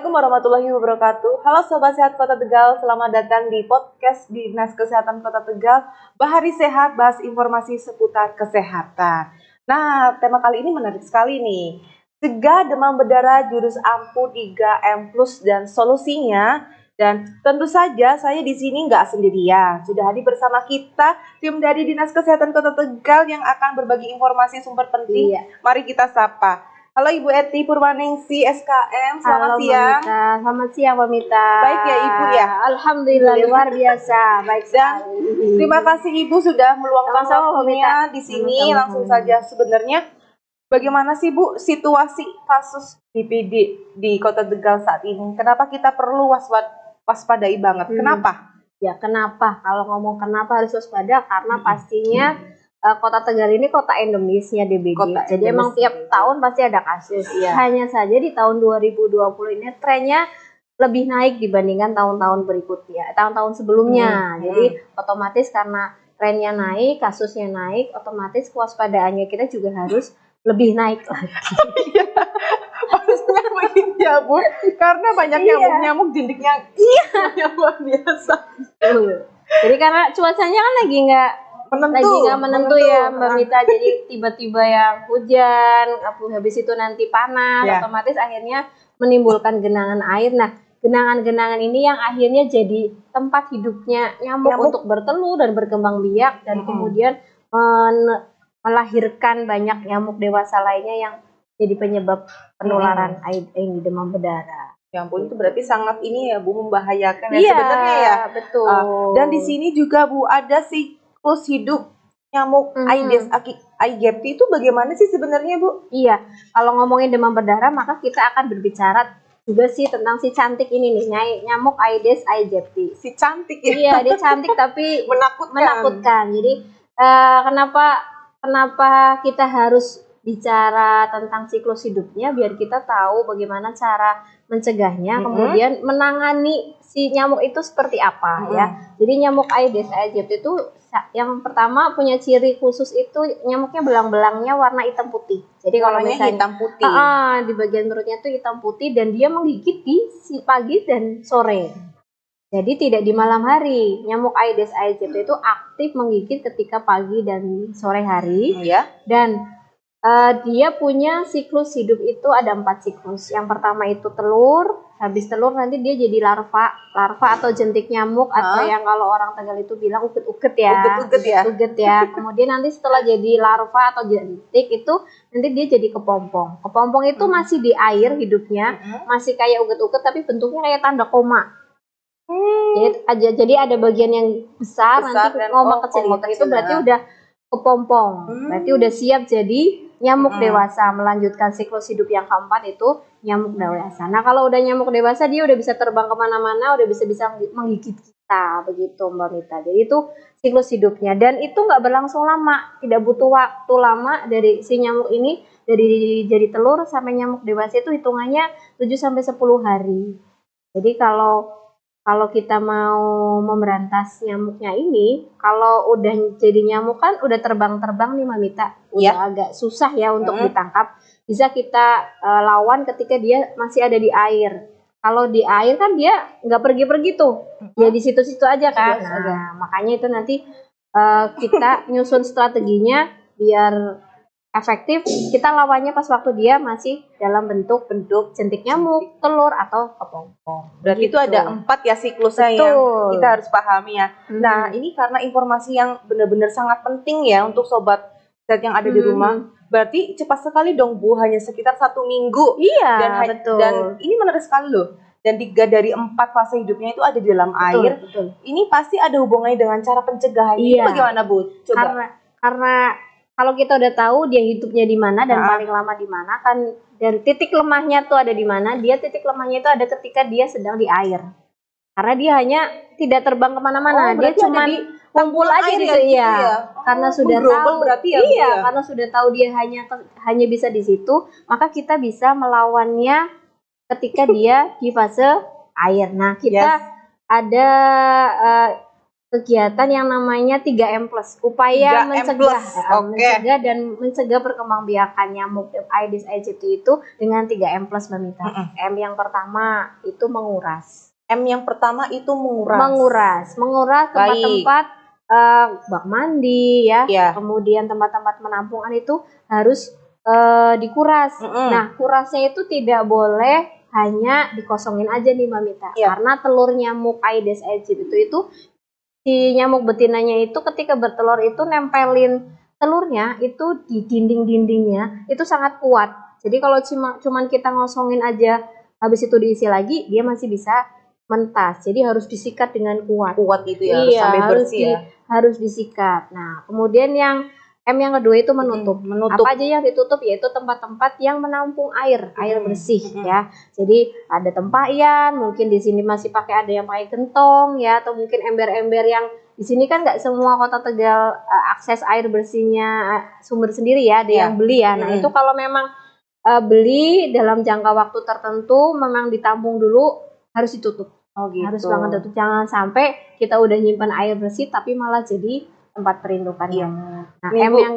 Assalamualaikum warahmatullahi wabarakatuh. Halo Sobat Sehat Kota Tegal, selamat datang di podcast Dinas Kesehatan Kota Tegal. Bahari Sehat, bahas informasi seputar kesehatan. Nah, tema kali ini menarik sekali nih. Cegah demam berdarah, jurus ampuh 3M Plus dan solusinya. Dan tentu saja saya di sini nggak sendirian. Sudah hadir bersama kita tim dari Dinas Kesehatan Kota Tegal yang akan berbagi informasi sumber penting. Mari kita sapa. Halo Ibu Eti Purwaningsi SKM, selamat siang. Selamat siang Mbak Mita. Baik ya Ibu ya. Alhamdulillah luar biasa. Baik dan terima kasih Ibu sudah meluangkan waktunya di sini. Langsung saja, sebenarnya bagaimana sih Bu situasi kasus DBD di Kota Tegal saat ini? Kenapa kita perlu waspadai banget? Kenapa? Ya kenapa? Kalau ngomong kenapa harus waspada karena pastinya Kota Tegal ini kota endemisnya DBD. Jadi emang tiap tahun pasti ada kasus. Hanya saja di tahun 2020 ini trennya lebih naik dibandingkan tahun-tahun berikutnya, tahun-tahun sebelumnya. Jadi otomatis karena trennya naik, kasusnya naik, otomatis kewaspadaannya kita juga harus lebih naik lagi. Harusnya begitu ya Bu, karena banyak nyamuk jendiknya luar biasa. Jadi karena cuacanya kan lagi nggak menentu ya Mbak Mita, jadi tiba-tiba yang hujan, habis itu nanti panas, otomatis akhirnya menimbulkan genangan air. Nah, genangan-genangan ini yang akhirnya jadi tempat hidupnya nyamuk untuk bertelur dan berkembang biak dan kemudian melahirkan banyak nyamuk dewasa lainnya yang jadi penyebab penularan ini demam berdarah. Ya ampun, itu berarti sangat ini ya Bu, membahayakan ya sebenarnya ya. Betul. Dan di sini juga Bu ada siklus hidup nyamuk Aedes aegypti itu bagaimana sih sebenarnya Bu? Iya, kalau ngomongin demam berdarah maka kita akan berbicara juga sih tentang si cantik ini nih, nyamuk Aedes aegypti. Si cantik ya? Iya, dia cantik tapi menakutkan. Jadi kenapa kita harus bicara tentang siklus hidupnya biar kita tahu bagaimana cara mencegahnya, kemudian menangani si nyamuk itu seperti apa ya. Jadi nyamuk Aedes aegypti itu yang pertama punya ciri khusus itu nyamuknya belang-belangnya warna hitam putih. Jadi kalau misalnya hitam putih, di bagian perutnya itu hitam putih dan dia menggigit di pagi dan sore. Jadi tidak di malam hari. Nyamuk Aedes aegypti itu aktif menggigit ketika pagi dan sore hari. Dan dia punya siklus hidup itu ada 4 siklus. Yang pertama itu telur. Habis telur nanti dia jadi larva atau jentik nyamuk atau yang kalau orang Tegal itu bilang uget-uget ya. Uget ya. Kemudian nanti setelah jadi larva atau jentik itu nanti dia jadi kepompong. Kepompong itu masih di air hidupnya, masih kayak uget-uget tapi bentuknya kayak tanda koma. Jadi ada bagian yang besar nanti koma kecil itu berarti udah kepompong. Berarti udah siap jadi nyamuk dewasa, melanjutkan siklus hidup yang keempat itu nyamuk dewasa. Nah kalau udah nyamuk dewasa dia udah bisa terbang kemana-mana, udah bisa menggigit kita, begitu Mbak Mita. Jadi itu siklus hidupnya dan itu nggak berlangsung lama, tidak butuh waktu lama dari si nyamuk ini dari jadi telur sampai nyamuk dewasa itu hitungannya 7-10 hari. Jadi kalau kita mau memberantas nyamuknya ini, kalau udah jadi nyamuk kan udah terbang-terbang nih Mbak Mita, udah agak susah ya untuk ditangkap. Bisa kita lawan ketika dia masih ada di air. Kalau di air kan dia nggak pergi-pergi tuh, ya di situ-situ aja kan. Makanya itu nanti kita nyusun strateginya biar efektif. Kita lawannya pas waktu dia masih dalam bentuk jentik nyamuk, telur atau kepompong. Berarti itu ada 4 ya siklusnya yang kita harus pahami ya. Nah ini karena informasi yang benar-benar sangat penting ya untuk sobat sehat yang ada di rumah. Berarti cepat sekali dong Bu, hanya sekitar 1 minggu. Betul. Dan ini menarik sekali loh. Dan 3 dari 4 fase hidupnya itu ada di dalam air. Ini pasti ada hubungannya dengan cara pencegahan. Ini bagaimana Bu? Coba. Karena kalau kita udah tahu dia hidupnya di mana dan paling lama di mana kan, dan titik lemahnya tuh ada di mana, titik lemahnya itu ada ketika dia sedang di air. Karena dia hanya tidak terbang kemana-mana, dia cuma kumpul aja di situ Karena sudah tahu, karena sudah tahu dia hanya bisa di situ, maka kita bisa melawannya ketika dia di fase air. Nah kita ada kegiatan yang namanya 3M+, upaya 3M+, mencegah, oke. mencegah dan mencegah perkembangbiakan nyamuk Aedes aegypti itu dengan 3M+, Mbak Mita. M yang pertama itu menguras. M yang pertama itu menguras. Menguras tempat-tempat bak mandi ya, kemudian tempat-tempat penampungan itu harus dikuras. Nah, kurasnya itu tidak boleh hanya dikosongin aja nih Mbak Mita, karena telur nyamuk Aedes aegypti itu si nyamuk betinanya itu ketika bertelur itu nempelin telurnya itu di dinding-dindingnya itu sangat kuat. Jadi kalau cuman kita ngosongin aja habis itu diisi lagi, dia masih bisa mentas. Jadi harus disikat dengan kuat. Kuat gitu ya, iya, sampai bersih ya. Harus disikat. Nah, kemudian yang M yang kedua itu menutup. Apa aja yang ditutup? Yaitu tempat-tempat yang menampung air bersih ya. Jadi ada tempayan, mungkin di sini masih pakai ada yang pakai gentong ya, atau mungkin ember-ember yang di sini kan nggak semua Kota Tegal akses air bersihnya sumber sendiri ya, ada yang beli ya. Nah itu kalau memang beli dalam jangka waktu tertentu memang ditampung dulu, harus ditutup. Gitu. Harus banget tutup, jangan sampai kita udah nyimpan air bersih tapi malah jadi tempat perindukan nyamuk. Nah, M yang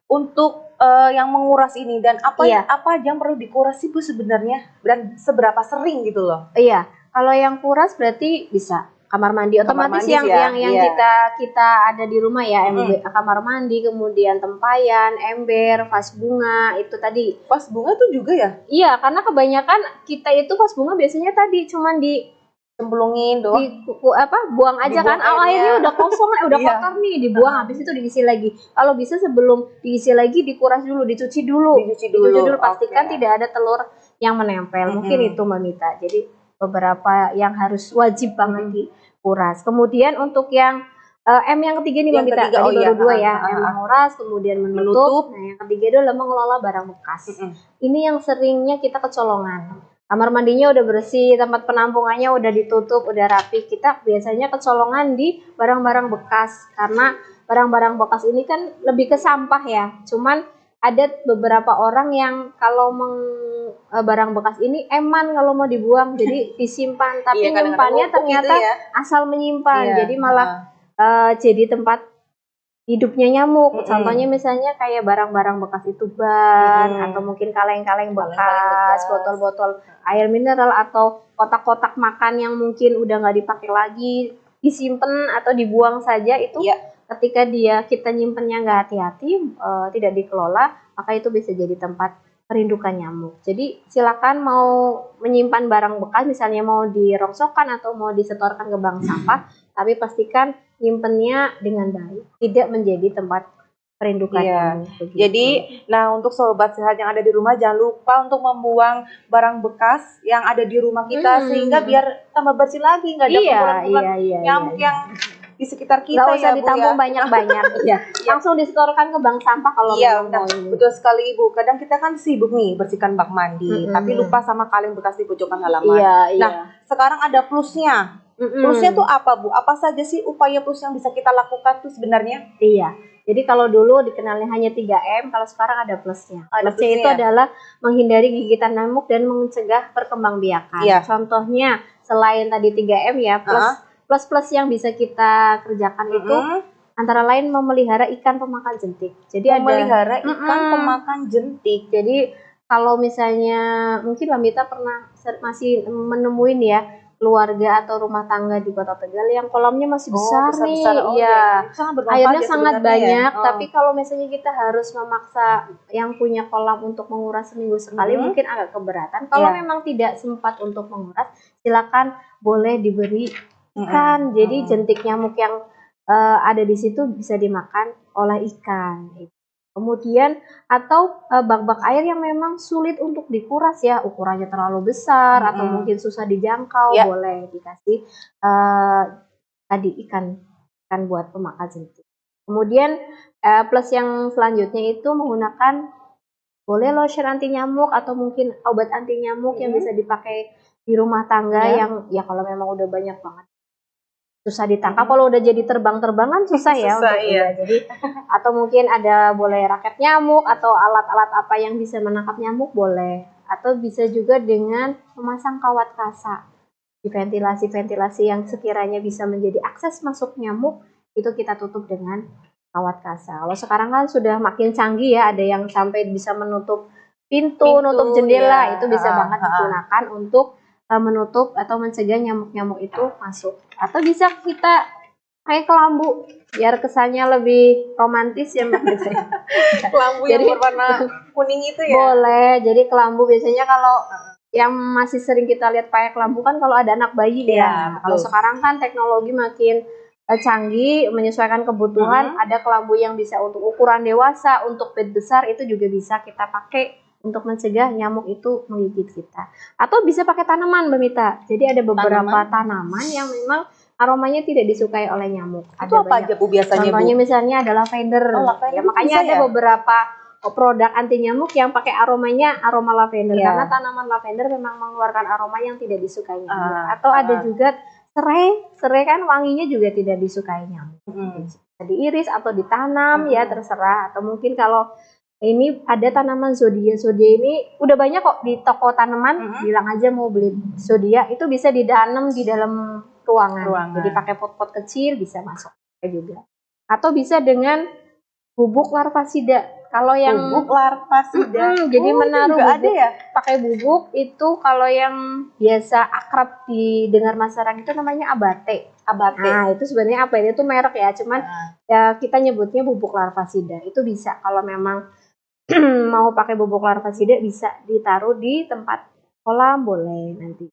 untuk yang menguras ini dan apa aja yang perlu dikuras sih Bu sebenarnya, dan seberapa sering gitu loh? Iya, kalau yang kuras berarti bisa kamar mandi otomatis yang kita ada di rumah ya, kamar mandi, kemudian tempayan, ember, vas bunga itu tadi. Vas bunga tuh juga ya? Iya, karena kebanyakan kita itu vas bunga biasanya tadi cuman cemplungin doang, buang aja kan, airnya udah kosong, udah kotor nih, dibuang, habis itu diisi lagi. Kalau bisa sebelum diisi lagi dikuras dulu, dicuci dulu, pastikan tidak ada telur yang menempel. Mungkin itu Mbak Mita. Jadi beberapa yang harus wajib banget dikuras. Kemudian untuk yang M yang ketiga nih Mbak Mita, tadi baru dua ya, M menguras, kemudian menutup. Nah yang ketiga itu adalah mengelola barang bekas. Ini yang seringnya kita kecolongan. Kamar mandinya udah bersih, tempat penampungannya udah ditutup, udah rapi. Kita biasanya kecolongan di barang-barang bekas, karena barang-barang bekas ini kan lebih ke sampah ya. Cuman ada beberapa orang yang kalau barang bekas ini eman kalau mau dibuang, jadi disimpan. Tapi nyimpannya ternyata gitu asal menyimpan, jadi malah jadi tempat hidupnya nyamuk. Contohnya misalnya kayak barang-barang bekas itu ban, atau mungkin kaleng-kaleng bekas, botol-botol air mineral, atau kotak-kotak makan yang mungkin udah nggak dipakai lagi, disimpan atau dibuang saja. Itu ketika kita nyimpennya nggak hati-hati, tidak dikelola, maka itu bisa jadi tempat perindukan nyamuk. Jadi silakan mau menyimpan barang bekas, misalnya mau dirongsokkan atau mau disetorkan ke bank sampah, tapi pastikan nyimpennya dengan baik, tidak menjadi tempat perindukan nyamuk. Jadi, nah untuk sobat sehat yang ada di rumah, jangan lupa untuk membuang barang bekas yang ada di rumah kita, sehingga biar tambah bersih lagi, nggak ada kumpulan nyamuk yang di sekitar kita. Nggak usah ditampung banyak-banyak. Langsung disetorkan ke bank sampah kalau memang mau. Betul sekali Ibu. Kadang kita kan sibuk nih bersihkan bak mandi, tapi lupa sama kaleng bekas di pojokan halaman. Nah, sekarang ada plusnya. Plusnya tuh apa Bu? Apa saja sih upaya plus yang bisa kita lakukan tuh sebenarnya? Jadi kalau dulu dikenalnya hanya 3M, kalau sekarang ada plusnya. Plusnya itu adalah menghindari gigitan nyamuk dan mencegah perkembangbiakan. Contohnya selain tadi 3M ya, plus yang bisa kita kerjakan itu antara lain memelihara ikan pemakan jentik. Jadi memelihara ikan pemakan jentik. Jadi kalau misalnya mungkin Mbak Mita pernah masih menemuin ya keluarga atau rumah tangga di Kota Tegal yang kolamnya masih besar nih, airnya sangat banyak. Tapi kalau misalnya kita harus memaksa yang punya kolam untuk menguras seminggu sekali, mungkin agak keberatan. Kalau memang tidak sempat untuk menguras, silakan boleh diberi ikan. Jadi jentik nyamuk yang ada di situ bisa dimakan oleh ikan. Kemudian atau bak-bak air yang memang sulit untuk dikuras ya, ukurannya terlalu besar atau mungkin susah dijangkau, boleh dikasih tadi ikan buat pemakan jentik. Kemudian plus yang selanjutnya itu menggunakan boleh lotion anti nyamuk atau mungkin obat anti nyamuk yang bisa dipakai di rumah tangga yang ya kalau memang udah banyak banget susah ditangkap. Kalau udah jadi terbang-terbangan susah ya. Jadi atau mungkin ada boleh raket nyamuk atau alat-alat apa yang bisa menangkap nyamuk boleh, atau bisa juga dengan memasang kawat kasa. di ventilasi-ventilasi yang sekiranya bisa menjadi akses masuk nyamuk itu kita tutup dengan kawat kasa. Kalau sekarang kan sudah makin canggih ya, ada yang sampai bisa menutup pintu nutup jendela, itu bisa banget digunakan untuk menutup atau mencegah nyamuk-nyamuk itu masuk. Atau bisa kita kayak kelambu biar kesannya lebih romantis ya Mbak. Kelambu yang berwarna kuning itu ya? Boleh. Jadi kelambu biasanya kalau yang masih sering kita lihat pakai kelambu kan kalau ada anak bayi ya. Kalau sekarang kan teknologi makin canggih, menyesuaikan kebutuhan, ada kelambu yang bisa untuk ukuran dewasa, untuk bed besar itu juga bisa kita pakai untuk mencegah nyamuk itu menggigit kita. Atau bisa pakai tanaman Mbak Mita. Jadi ada beberapa tanaman yang memang aromanya tidak disukai oleh nyamuk. Itu apa aja Bu biasanya? Contohnya misalnya ada lavender. Ya, makanya ada beberapa produk anti nyamuk yang pakai aromanya aroma lavender karena tanaman lavender memang mengeluarkan aroma yang tidak disukai nyamuk. Atau ada juga serai kan wanginya juga tidak disukai nyamuk. Bisa diiris atau ditanam ya terserah. Atau mungkin kalau ini ada tanaman zodia. Zodia ini udah banyak kok di toko tanaman. Bilang aja mau beli zodia, itu bisa ditanam di dalam ruangan. Jadi pakai pot-pot kecil bisa masuk juga. Atau bisa dengan bubuk larvasida. Kalau yang bubuk larvasida, jadi menaruh bubuk, ada ya? Pakai bubuk itu kalau yang biasa akrab didengar masyarakat itu namanya abate. Nah itu sebenarnya apa itu merek ya, cuman ya kita nyebutnya bubuk larvasida. Itu bisa kalau memang mau pakai bubuk larvasida bisa ditaruh di tempat kolam boleh nanti.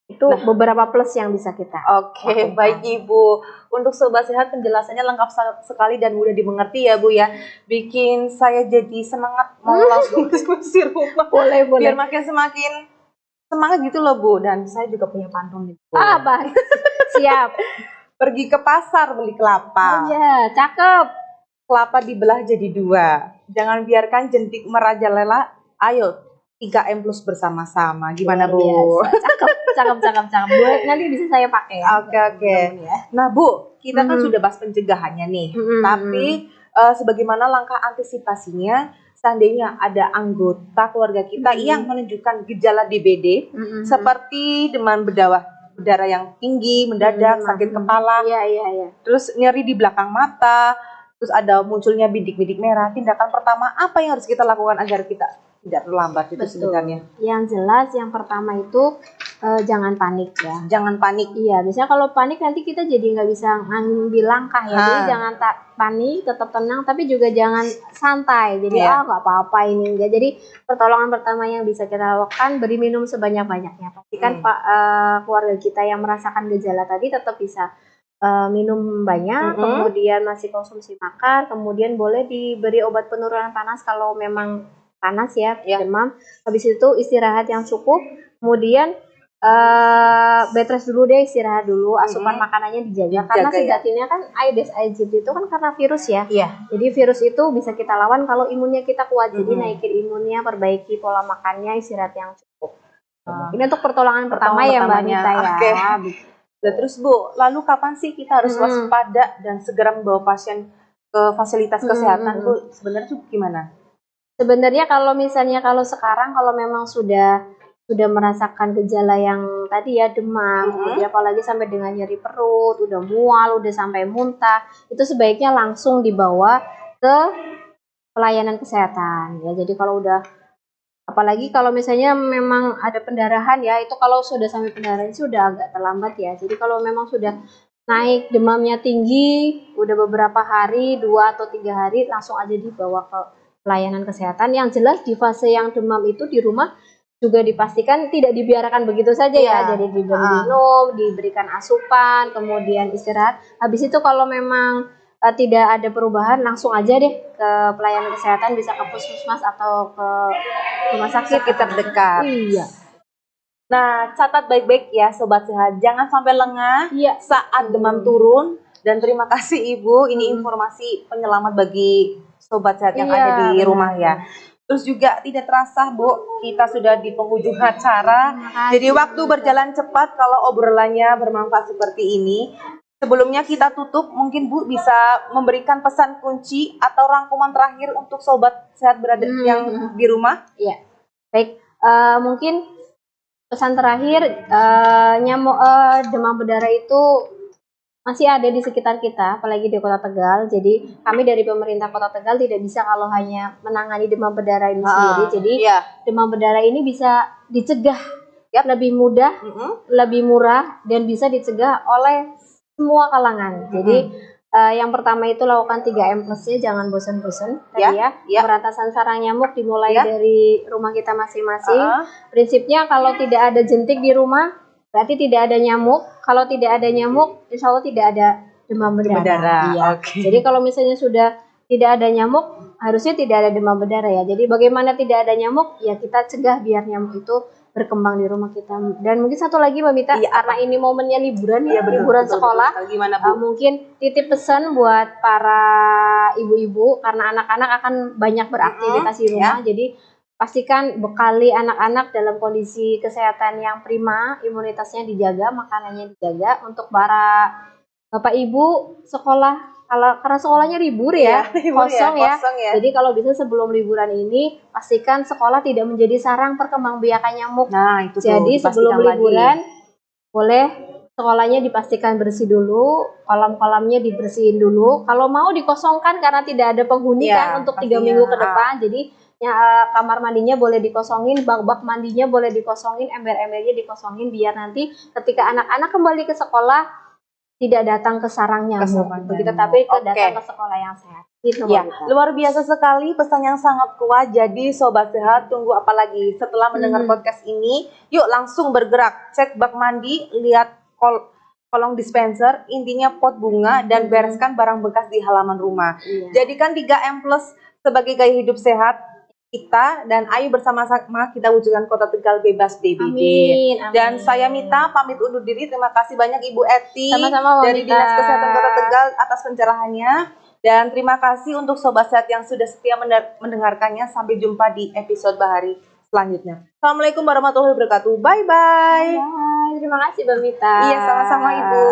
Itu beberapa plus yang bisa kita. Oke, baik Ibu. Untuk Sobat Sehat penjelasannya lengkap sekali dan mudah dimengerti ya Bu ya. Bikin saya jadi semangat mau langsung bersih rumah. Boleh. Biar makin semakin semangat gitu loh Bu. Dan saya juga punya pantun nih Bu. Apa? Siap. Pergi ke pasar beli kelapa. Oh iya, cakep. Kelapa dibelah jadi 2. Jangan biarkan jentik merajalela. Ayo 3M plus bersama-sama. Gimana Bu? Cakep. Boleh, nanti bisa saya pakai ya. Oke. Nah Bu, kita kan sudah bahas pencegahannya nih. Tapi sebagaimana langkah antisipasinya seandainya ada anggota keluarga kita yang menunjukkan gejala DBD seperti demam berdarah yang tinggi, mendadak, sakit kepala, terus nyeri di belakang mata, terus ada munculnya bidik-bidik merah. Tindakan pertama apa yang harus kita lakukan agar kita tidak terlambat itu sebenarnya? Yang jelas yang pertama itu jangan panik ya. Jangan panik. Iya, biasanya kalau panik nanti kita jadi nggak bisa ngambil langkah ya. Jadi jangan panik, tetap tenang, tapi juga jangan santai. Jadi nggak apa-apa ini enggak. Jadi pertolongan pertama yang bisa kita lakukan beri minum sebanyak-banyaknya. Pastikan keluarga kita yang merasakan gejala tadi tetap bisa minum banyak, kemudian masih konsumsi makan, kemudian boleh diberi obat penurunan panas kalau memang panas ya, demam. Habis itu istirahat yang cukup, kemudian bed rest dulu deh, istirahat dulu, asupan makanannya dijaga karena sejatinya kan Aedes aegypti itu kan karena virus ya. Jadi virus itu bisa kita lawan kalau imunnya kita kuat. Jadi naikin imunnya, perbaiki pola makannya, istirahat yang cukup. Ini untuk pertolongan pertama ya Mbak Nita ya. Dan terus Bu, lalu kapan sih kita harus waspada dan segera membawa pasien ke fasilitas kesehatan Bu? Sebenarnya tuh gimana? Sebenarnya kalau misalnya kalau sekarang kalau memang sudah merasakan gejala yang tadi ya demam, kemudian apalagi sampai dengan nyeri perut, udah mual, udah sampai muntah, itu sebaiknya langsung dibawa ke pelayanan kesehatan ya. Jadi kalau udah apalagi kalau misalnya memang ada pendarahan ya, itu kalau sudah sampai pendarahan itu sudah agak terlambat ya. Jadi kalau memang sudah naik demamnya tinggi, udah beberapa hari, 2 atau 3 hari, langsung aja dibawa ke pelayanan kesehatan. Yang jelas di fase yang demam itu di rumah juga dipastikan tidak dibiarkan begitu saja ya. Jadi diberi minum, diberikan asupan, kemudian istirahat. Habis itu kalau memang tidak ada perubahan, langsung aja deh ke pelayanan kesehatan, bisa ke puskesmas atau ke rumah sakit terdekat. Iya. Nah, catat baik-baik ya Sobat Sehat, jangan sampai lengah saat demam turun. Dan terima kasih Ibu, ini informasi penyelamat bagi Sobat Sehat yang ada di rumah ya. Terus juga tidak terasa Bu, kita sudah di penghujung acara. Jadi waktu berjalan cepat kalau obrolannya bermanfaat seperti ini. Sebelumnya kita tutup, mungkin Bu bisa memberikan pesan kunci atau rangkuman terakhir untuk Sobat Sehat berada yang di rumah. Iya, baik. Mungkin pesan terakhir, nyamuk demam berdarah itu masih ada di sekitar kita, apalagi di Kota Tegal. Jadi kami dari pemerintah Kota Tegal tidak bisa kalau hanya menangani demam berdarah ini sendiri. Jadi demam berdarah ini bisa dicegah lebih mudah, lebih murah, dan bisa dicegah oleh semua kalangan. Jadi yang pertama itu lakukan 3M plus-nya, jangan bosan-bosan tadi ya. Pemberantasan sarang nyamuk dimulai dari rumah kita masing-masing. Prinsipnya kalau tidak ada jentik di rumah berarti tidak ada nyamuk. Kalau tidak ada nyamuk, insya Allah tidak ada demam berdarah. Iya. Jadi kalau misalnya sudah tidak ada nyamuk, harusnya tidak ada demam berdarah ya. Jadi bagaimana tidak ada nyamuk? Ya kita cegah biar nyamuk itu berkembang di rumah kita. Dan mungkin satu lagi Mbak Mita, karena ini momennya liburan, liburan sekolah. Gimana, Bu? Mungkin titip pesan buat para ibu-ibu, karena anak-anak akan banyak beraktivitas di rumah. Jadi pastikan bekali anak-anak dalam kondisi kesehatan yang prima, imunitasnya dijaga, makanannya dijaga. Untuk para bapak ibu sekolah, karena sekolahnya libur kosong ya. Jadi kalau bisa sebelum liburan ini pastikan sekolah tidak menjadi sarang perkembangbiakan nyamuk. Nah, itu jadi sebelum liburan boleh sekolahnya dipastikan bersih dulu, kolam-kolamnya dibersihin dulu. Kalau mau dikosongkan karena tidak ada penghuni untuk 3 minggu ke depan. Jadi kamar mandinya boleh dikosongin, bak-bak mandinya boleh dikosongin, ember-embernya dikosongin, biar nanti ketika anak-anak kembali ke sekolah tidak datang ke sarang nyamuk begitu, tapi datang ke sekolah yang sehat. Gitu, luar biasa sekali pesan yang sangat kuat. Jadi sobat sehat, tunggu apa lagi? Setelah mendengar podcast ini, yuk langsung bergerak, cek bak mandi, lihat kolong dispenser, intinya pot bunga, dan bereskan barang bekas di halaman rumah. Jadikan 3M plus sebagai gaya hidup sehat kita, dan ayo bersama-sama kita wujudkan Kota Tegal bebas DBD. Amin. Dan saya Mita pamit undur diri. Terima kasih banyak Ibu Eti dari Dinas Kesehatan Kota Tegal atas pencerahannya, dan terima kasih untuk sobat sehat yang sudah setia mendengarkannya. Sampai jumpa di episode Bahari selanjutnya. Assalamualaikum warahmatullahi wabarakatuh. Bye bye. Terima kasih Mbak Mita. Iya, sama-sama Ibu.